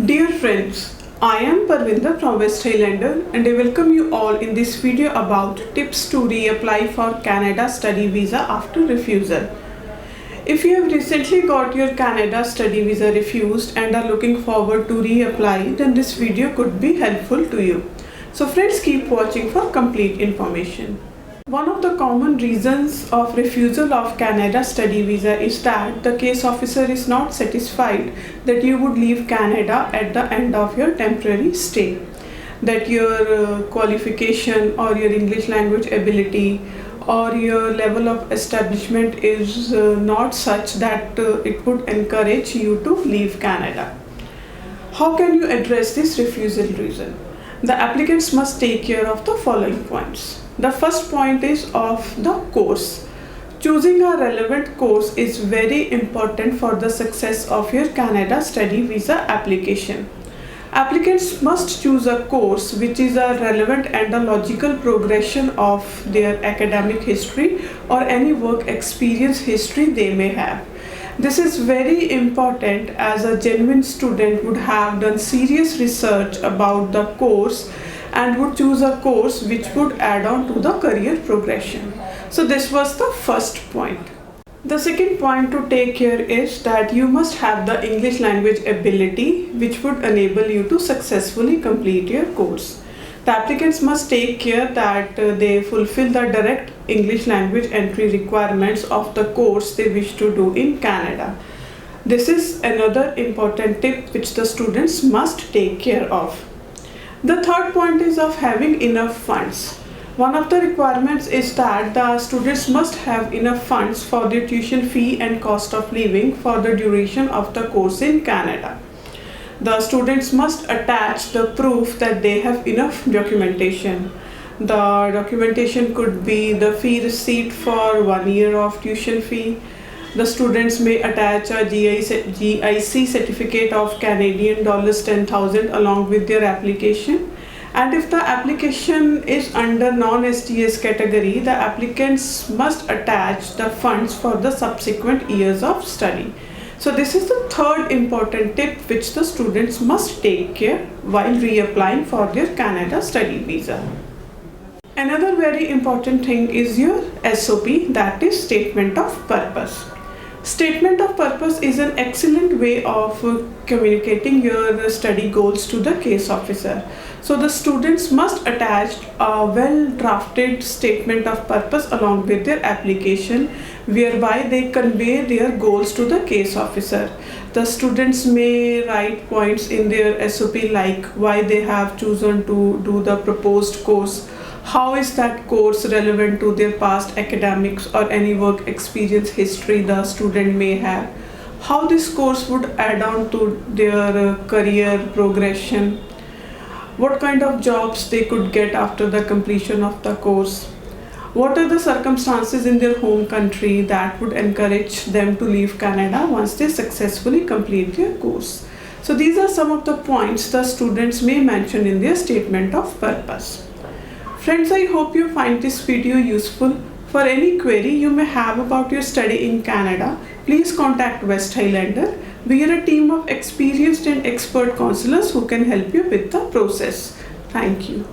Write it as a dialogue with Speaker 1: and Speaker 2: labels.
Speaker 1: Dear friends, I am Parvinder from West Highlander and I welcome you all in this video about tips to reapply for Canada study visa after refusal. If you have recently got your Canada study visa refused and are looking forward to reapply, then this video could be helpful to you. So friends, keep watching for complete information. One of the common reasons of refusal of Canada study visa is that the case officer is not satisfied that you would leave Canada at the end of your temporary stay, that your qualification or your English language ability or your level of establishment is not such that it would encourage you to leave Canada. How can you address this refusal reason? The applicants must take care of the following points. The first point is of the course. Choosing a relevant course is very important for the success of your Canada study visa application. Applicants must choose a course which is a relevant and a logical progression of their academic history or any work experience history they may have. This is very important as a genuine student would have done serious research about the course and would choose a course which would add on to the career progression. So this was the first point. The second point to take care is that you must have the English language ability which would enable you to successfully complete your course. The applicants must take care that they fulfill the direct English language entry requirements of the course they wish to do in Canada. This is another important tip which the students must take care of. The third point is of having enough funds. One of the requirements is that the students must have enough funds for their tuition fee and cost of living for the duration of the course in Canada. The students must attach the proof that they have enough documentation. The documentation could be the fee receipt for 1 year of tuition fee. The students may attach a GIC certificate of Canadian dollars 10,000 along with their application. And if the application is under non-STS category, the applicants must attach the funds for the subsequent years of study. So this is the third important tip which the students must take care while reapplying for their Canada study visa. Another very important thing is your SOP, that is Statement of Purpose. Statement of purpose is an excellent way of communicating your study goals to the case officer. So the students must attach a well-drafted statement of purpose along with their application, whereby they convey their goals to the case officer. The students may write points in their SOP like why they have chosen to do the proposed course, how is that course relevant to their past academics or any work experience history the student may have, how this course would add on to their career progression, what kind of jobs they could get after the completion of the course, what are the circumstances in their home country that would encourage them to leave Canada once they successfully complete their course. So these are some of the points the students may mention in their statement of purpose. Friends, I hope you find this video useful. For any query you may have about your study in Canada, please contact West Highlander. We are a team of experienced and expert counselors who can help you with the process. Thank you.